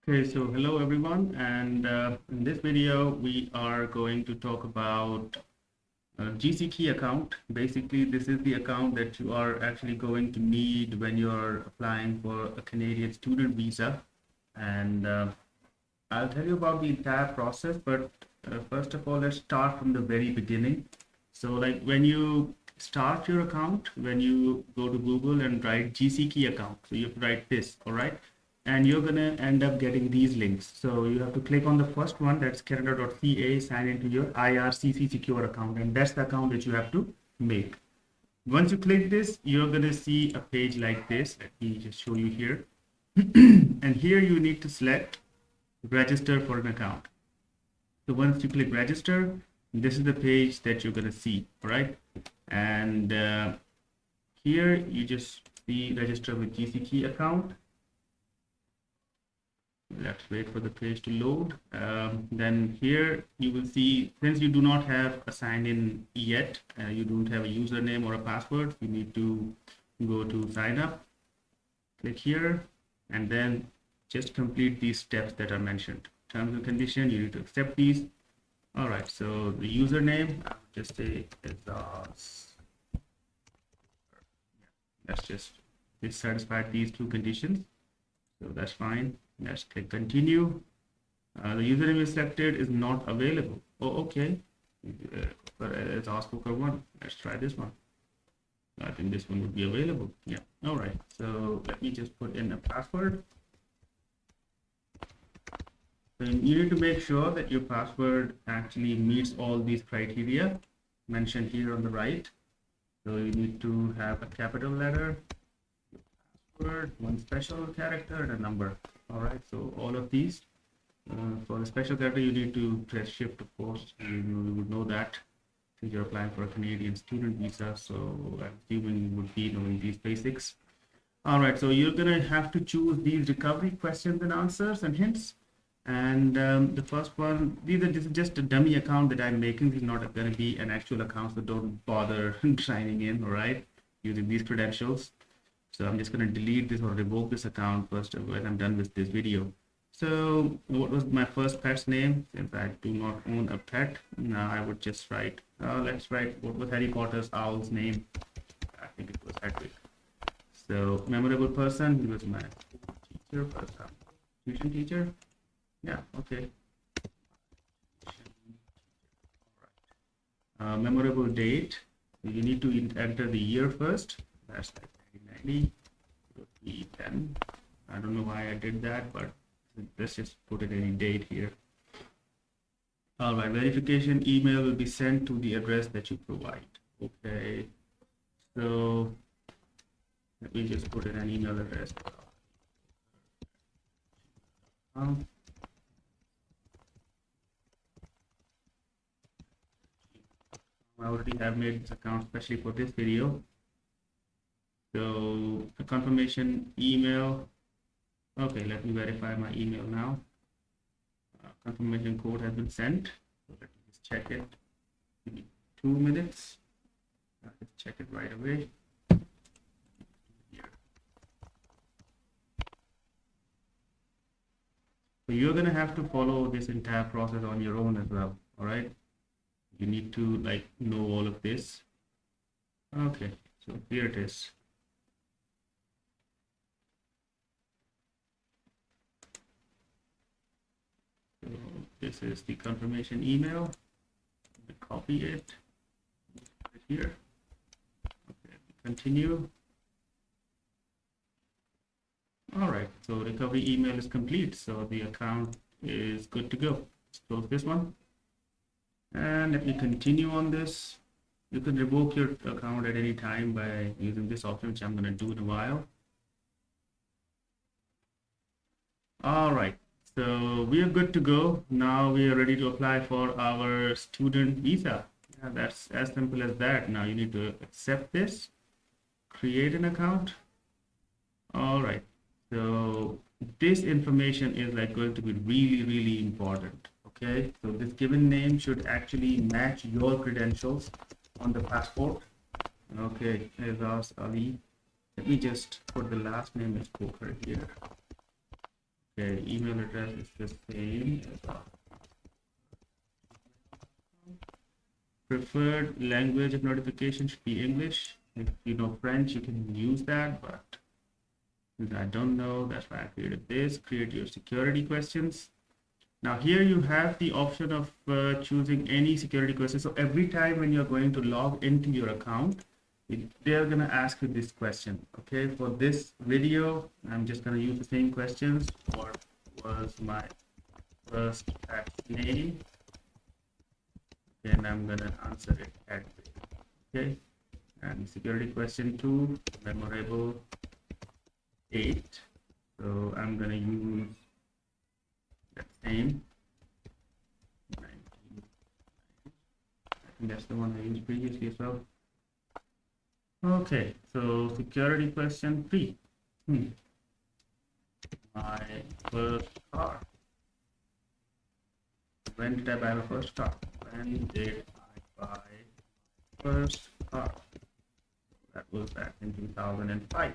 Okay, so hello everyone, and in this video we are going to talk about GC key account. Basically, this is the account that you are actually going to need when you are applying for a Canadian student visa. And I'll tell you about the entire process, but first of all, let's start from the very beginning. So like when you start your account, when you go to Google and write GC key account, so you have to write this, all right? And you're gonna end up getting these links. So you have to click on the first one, that's canada.ca, sign into your IRCC secure account, and that's the account that you have to make. Once you click this, you're gonna see a page like this. Let me just show you here. And here you need to select register for an account. So once you click register, this is the page that you're gonna see, all right? And here you just see register with GC key account. Let's wait for the page to load. Then here you will see, since you do not have a sign in yet, you don't have a username or a password, you need to go to sign up, click here, and then just complete these steps that are mentioned. Terms and conditions, you need to accept these. All right, so the username, I'll just say let's just satisfy these two conditions. So that's fine. Let's click continue. The username is selected is not available. Oh, okay. But it's asked for one. Let's try this one. I think this one would be available. Yeah. All right. So let me just put in a password. So you need to make sure that your password actually meets all these criteria mentioned here on the right. So you need to have a capital letter, word, one special character, and a number. All right, so all of these. For the special character, you need to press shift, of course. You would know that since you're applying for a Canadian student visa, so I'm assuming you would be knowing these basics. All right, so you're gonna have to choose these recovery questions and answers and hints. And the first one, this is just a dummy account that I'm making. This is not going to be an actual account, so don't bother signing in, all right, using these credentials. So I'm just going to delete this or revoke this account first when I'm done with this video. So what was my first pet's name? Since I do not own a pet, now I would just write, let's write, what was Harry Potter's owl's name? I think it was Hedwig. So memorable person, he was my teacher, first tuition teacher. Yeah, okay. Memorable date. You need to enter the year first. That's like 1990, 10. I don't know why I did that, but let's just put it any date here. All right, verification email will be sent to the address that you provide. Okay, so let me just put in an email address. I already have made this account especially for this video. So the confirmation email. Okay, let me verify my email now. Confirmation code has been sent. So let me just check it. Give me 2 minutes. I'll just check it right away. Here. So you're gonna have to follow this entire process on your own as well. All right. You need to like know all of this. Okay, so here it is. So this is the confirmation email. Copy it right here. Okay, continue. All right, so recovery email is complete. So the account is good to go. Let's close this one. And let me continue on this. You can revoke your account at any time by using this option, which I'm going to do in a while. All right, so we are good to go. Now we are ready to apply for our student visa. Yeah, that's as simple as that. Now you need to accept this, create an account. All right, so this information is like going to be really important. Okay, so this given name should actually match your credentials on the passport. Okay, Azaz Ali. Let me just put the last name as Poker here. Okay, email address is the same. Preferred language of notification should be English. If you know French, you can use that, but since I don't know, that's why I created this. Create your security questions. Now here you have the option of choosing any security question. So every time when you're going to log into your account, they're going to ask you this question. Okay, for this video, I'm just going to use the same questions. What was my first tax name? And I'm going to answer it at okay. And security question 2, memorable 8. So I'm going to use that same. I think that's the one I used previously as well. Okay, so security question 3. My first car. When did I buy my first car? When did I buy first car? That was back in 2005.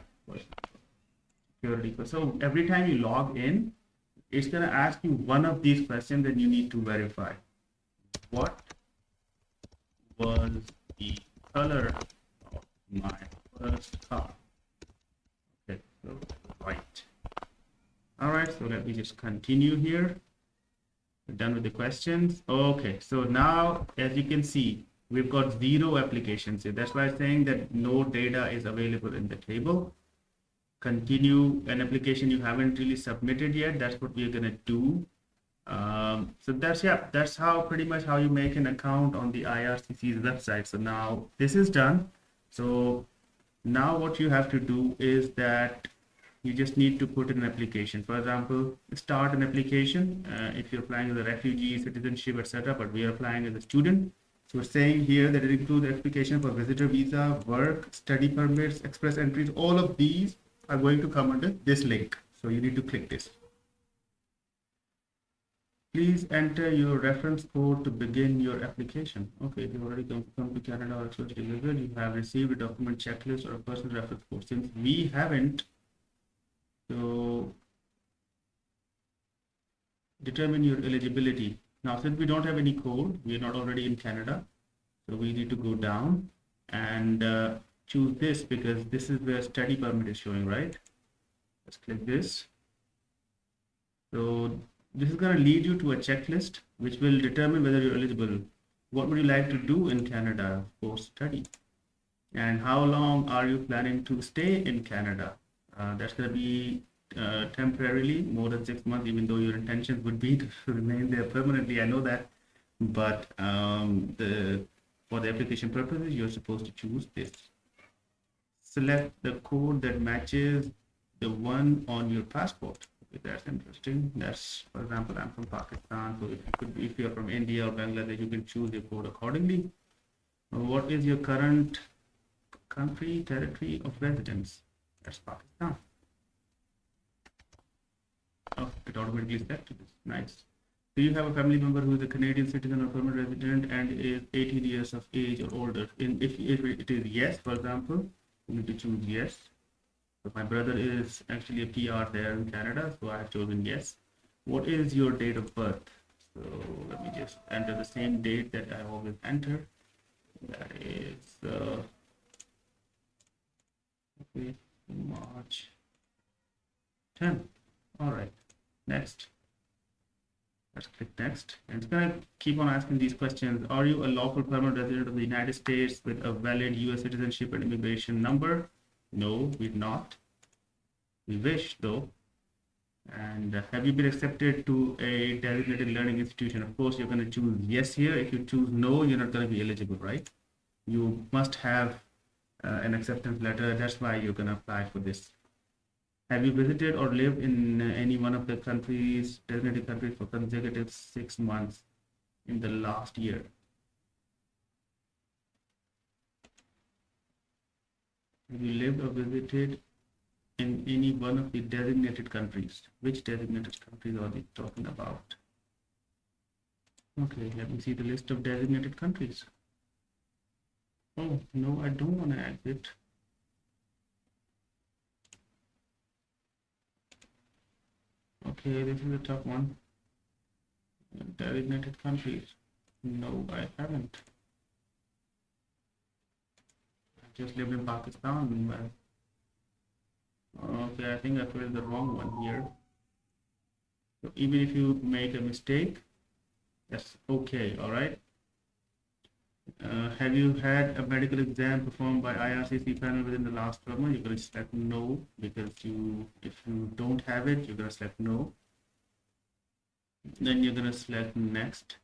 Security. So every time you log in, it's going to ask you one of these questions and you need to verify. What was the color of my first car? Okay, so right. All right, so let me just continue here. We're done with the questions. Okay, so now as you can see, we've got 0 applications here. That's why I'm saying that no data is available in the table. Continue an application you haven't really submitted yet. That's what we're gonna do. So that's how pretty much how you make an account on the IRCC's website. So now this is done. So now what you have to do is that you just need to put in an application. For example, start an application if you're applying as a refugee, citizenship, etc. But we are applying as a student. So we're saying here that it includes application for visitor visa, work, study permits, express entries. All of these are going to come under this link. So you need to click this. Please enter your reference code to begin your application. Okay, if you've already come to Canada or express delivery, you have received a document checklist or a personal reference code. Since we haven't, so determine your eligibility. Now, since we don't have any code, we are not already in Canada. So we need to go down and choose this because this is where study permit is showing, right? Let's click this. So this is going to lead you to a checklist which will determine whether you're eligible. What would you like to do in Canada for study? And how long are you planning to stay in Canada? That's going to be temporarily, more than 6 months, even though your intentions would be to remain there permanently. I know that, but for the application purposes, you're supposed to choose this. Select the code that matches the one on your passport. Okay, that's interesting. That's, for example, I'm from Pakistan, so if you're from India or Bangladesh, you can choose your code accordingly. What is your current country, territory of residence? That's Pakistan. Oh, it automatically selected this. Nice. Do you have a family member who is a Canadian citizen or permanent resident and is 18 years of age or older? If it is yes, for example, you need to choose yes. So my brother is actually a PR there in Canada, so I have chosen yes. What is your date of birth? So let me just enter the same date that I always enter. That is okay, March 10. All right, next. Let's click next. And it's going to keep on asking these questions. Are you a lawful permanent resident of the United States with a valid US citizenship and immigration number? No, we're not. We wish though. And have you been accepted to a designated learning institution? Of course, you're going to choose yes here. If you choose no, you're not going to be eligible, right? You must have an acceptance letter. That's why you're going to apply for this. Have you visited or lived in any one of the countries, designated countries, for consecutive 6 months in the last year? Have you lived or visited in any one of the designated countries? Which designated countries are they talking about? Okay, let me see the list of designated countries. Oh, no, I don't want to exit. Okay, this is a tough one. Designated countries. No, I haven't. I just lived in Pakistan. Okay, I think I filled the wrong one here. So even if you make a mistake, that's okay, all right? Have you had a medical exam performed by IRCC panel within the last 12 months? You're going to select no because if you don't have it, you're going to select no. Then you're going to select next.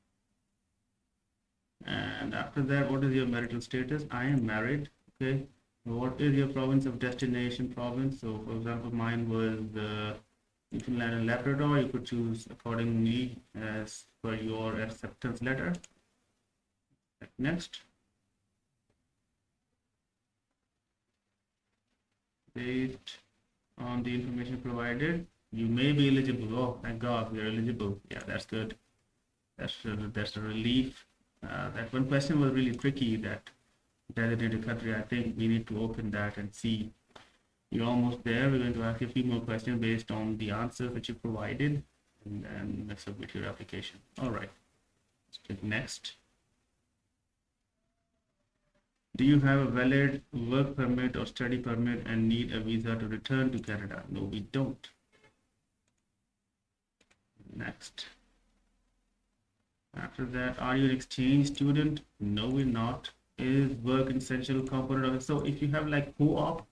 And after that, what is your marital status? I am married. Okay. What is your province of destination province? So, for example, mine was Newfoundland and Labrador. You could choose accordingly as per your acceptance letter. Next. Based on the information provided, you may be eligible. Oh, thank God, we are eligible. Yeah, that's good. That's a relief. That one question was really tricky. That designated country. I think we need to open that and see. You're almost there. We're going to ask you a few more questions based on the answers that you provided, and then submit your application. All right. Let's click next. Do you have a valid work permit or study permit and need a visa to return to Canada? No, we don't. Next. After that, are you an exchange student? No, we're not. Is work an essential component of it? So if you have like co-op,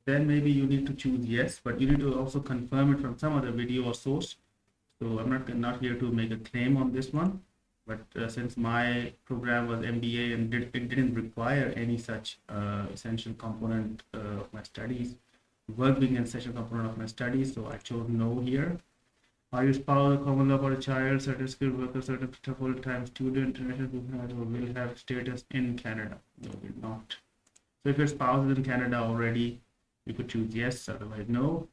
then maybe you need to choose yes, but you need to also confirm it from some other video or source. So I'm not here to make a claim on this one, but since my program was MBA and it didn't require any such essential component of my studies, work being an essential component of my studies, so I chose no here. Are you spouse, a common law or a child, certain skilled worker, certain full-time student, international will have status in Canada? No, will not. So if your spouse is in Canada already, you could choose yes, otherwise no.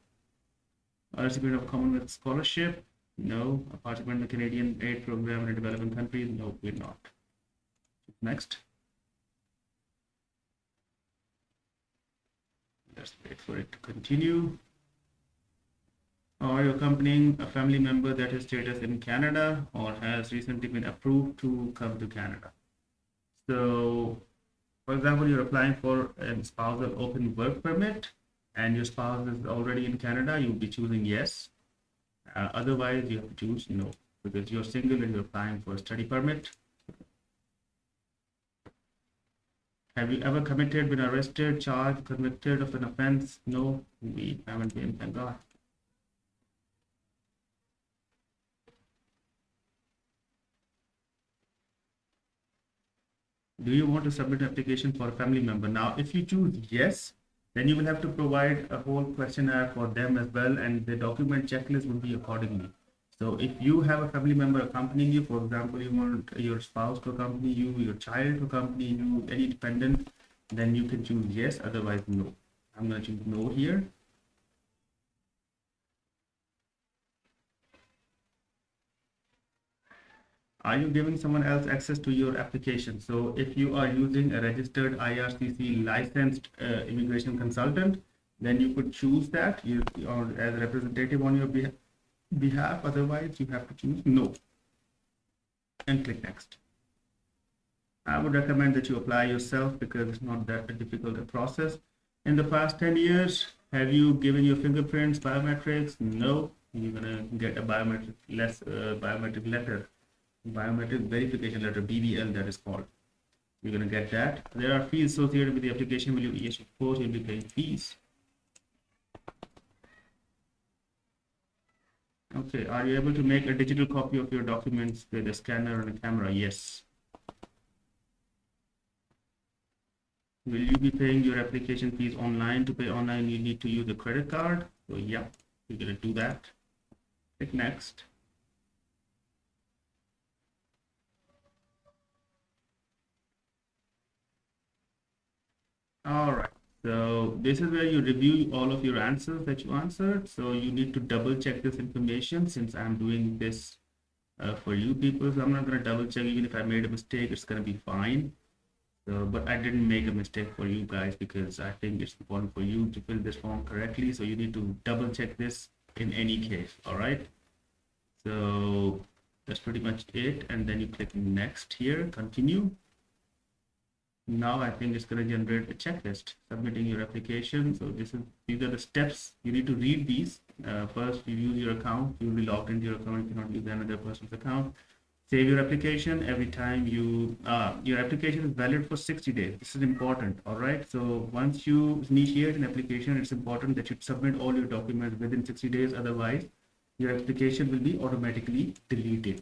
A recipient of Commonwealth scholarship? No. A participant in the Canadian aid program in developing countries? No, we're not. Next. Let's wait for it to continue. Are you accompanying a family member that has status in Canada or has recently been approved to come to Canada? So, for example, you're applying for a spousal open work permit and your spouse is already in Canada, you'll be choosing yes. Otherwise, you have to choose no because you're single and you're applying for a study permit. Have you ever committed, been arrested, charged, convicted of an offense? No, we haven't been, thank God. Do you want to submit an application for a family member? Now, if you choose yes, then you will have to provide a whole questionnaire for them as well, and the document checklist will be accordingly. So if you have a family member accompanying you, for example, you want your spouse to accompany you, your child to accompany you, any dependent, then you can choose yes, otherwise no. I'm going to choose no here. Are you giving someone else access to your application? So if you are using a registered IRCC licensed immigration consultant, then you could choose that or as a representative on your behalf. Otherwise, you have to choose no and click next. I would recommend that you apply yourself because it's not that difficult a process. In the past 10 years, have you given your fingerprints, biometrics? No. You're gonna get a biometric letter, biometric verification letter, BVL, that is called. You're gonna get that. There are fees associated with the application. Will you? Yes, of course, you'll be paying fees. Okay, are you able to make a digital copy of your documents with a scanner and a camera? Yes. Will you be paying your application fees online? To pay online, you need to use a credit card. So yeah, you're gonna do that. Click next. All right. So this is where you review all of your answers that you answered. So you need to double check this information since I'm doing this for you people. So I'm not going to double check. Even if I made a mistake, it's going to be fine. So, but I didn't make a mistake for you guys because I think it's important for you to fill this form correctly. So you need to double check this in any case. All right, so that's pretty much it, and then you click next here, continue. Now I think it's going to generate a checklist submitting your application. So these are the steps you need to read these. First, you use your account. You'll be logged into your account. You cannot use another person's account. Save your application. Every time your application is valid for 60 days. This is important. All right. So once you initiate an application, it's important that you submit all your documents within 60 days. Otherwise, your application will be automatically deleted.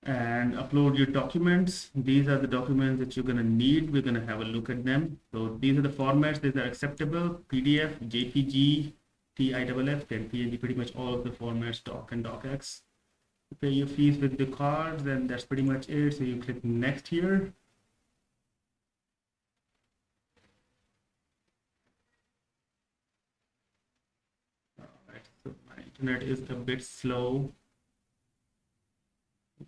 And upload your documents. These are the documents that you're going to need. We're going to have a look at them. So these are the formats that are acceptable: PDF, JPG, TIFF, and PNG, pretty much all of the formats, doc and docx. Pay your fees with the cards, and that's pretty much it. So you click next here. All right, so my internet is a bit slow.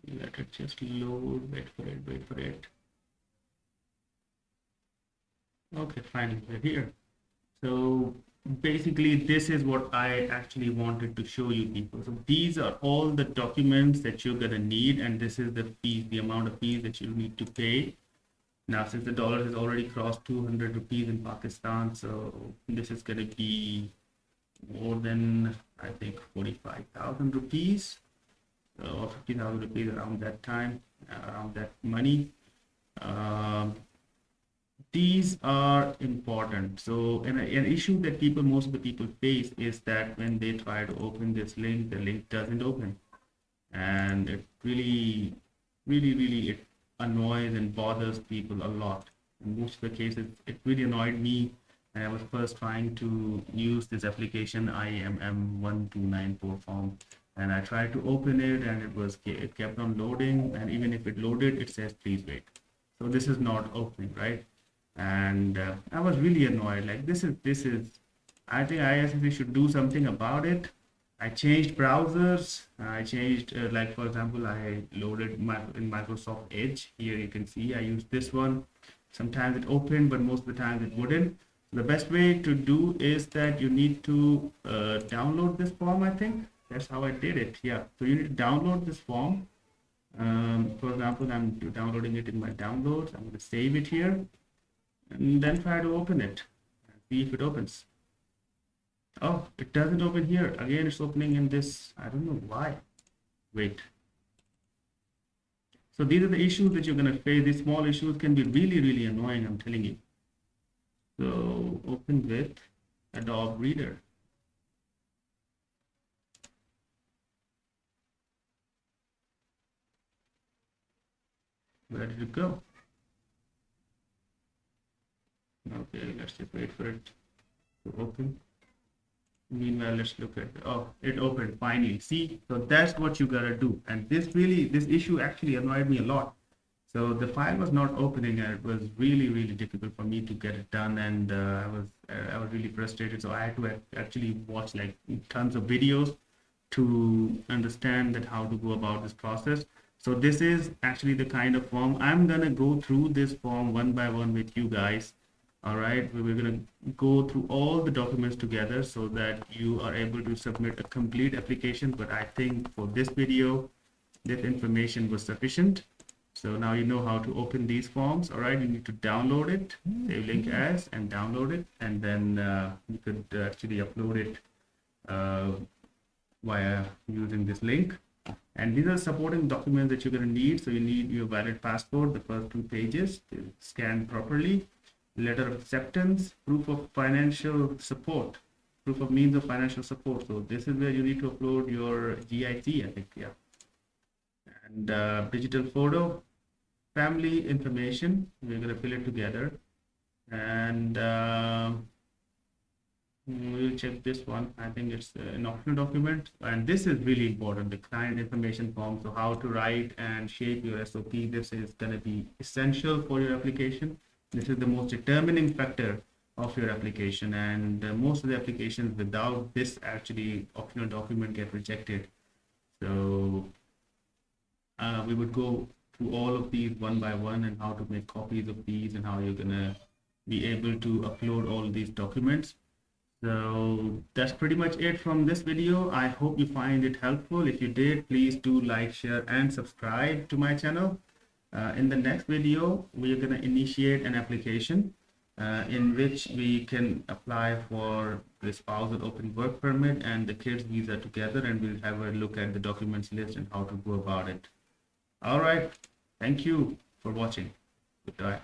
Let it just load. Wait for it. Okay, finally we're here. So basically this is what I actually wanted to show you people. So these are all the documents that you're gonna need, and this is the fees, the amount of fees that you need to pay. Now, since the dollar has already crossed 200 rupees in Pakistan, so this is gonna be more than, I think, 45,000 rupees. Or 50,000 rupees, around that time, around that money. These are important. So an issue that most of the people face is that when they try to open this link, the link doesn't open, and it really it annoys and bothers people a lot. In most of the cases, it really annoyed me. And I was first trying to use this application IMM 1294 form, and I tried to open it, and it kept on loading, and even if it loaded, it says please wait. So this is not opening, right? And I was really annoyed. Like this is I think ISSC should do something about it. I changed browsers. I changed like, for example, I loaded in Microsoft Edge. Here you can see I used this one. Sometimes it opened, but most of the time it wouldn't. The best way to do is that you need to download this form. I think that's how I did it. Yeah, so you need to download this form. For example, I'm downloading it in my downloads. I'm going to save it here and then try to open it and see if it opens. Oh, it doesn't open here. Again, it's opening in this. I don't know why. Wait. So these are the issues that you're going to face. These small issues can be really annoying, I'm telling you. So open with Adobe Reader. Where did it go? Okay, let's just wait for it to open. Meanwhile, let's look at, oh, it opened finally. See, so that's what you gotta do. And this issue actually annoyed me a lot. So the file was not opening, and it was really difficult for me to get it done, and I was really frustrated. So I had to actually watch like tons of videos to understand that how to go about this process. So this is actually the kind of form. I'm gonna go through this form one by one with you guys. All right, we're gonna go through all the documents together so that you are able to submit a complete application. But I think for this video, this information was sufficient. So now you know how to open these forms. All right, you need to download it, save link as, and download it, and then you could actually upload it via using this link. And these are supporting documents that you're going to need. So you need your valid passport, the first 2 pages, scanned properly, letter of acceptance, proof of financial support, proof of means of financial support. So this is where you need to upload your GIC, I think, yeah. And digital photo, family information, we're going to fill it together. And we'll check this one. I think it's an optional document, and this is really important, the client information form. So how to write and shape your SOP. This is going to be essential for your application. This is the most determining factor of your application, and most of the applications without this actually optional document get rejected. So we would go through all of these one by one, and how to make copies of these, and how you're gonna be able to upload all these documents. So that's pretty much it from this video. I hope you find it helpful. If you did, please do like, share, and subscribe to my channel. In the next video, we are going to initiate an application in which we can apply for the spousal open work permit and the kids visa together, and we'll have a look at the documents list and how to go about it. All right. Thank you for watching. Goodbye.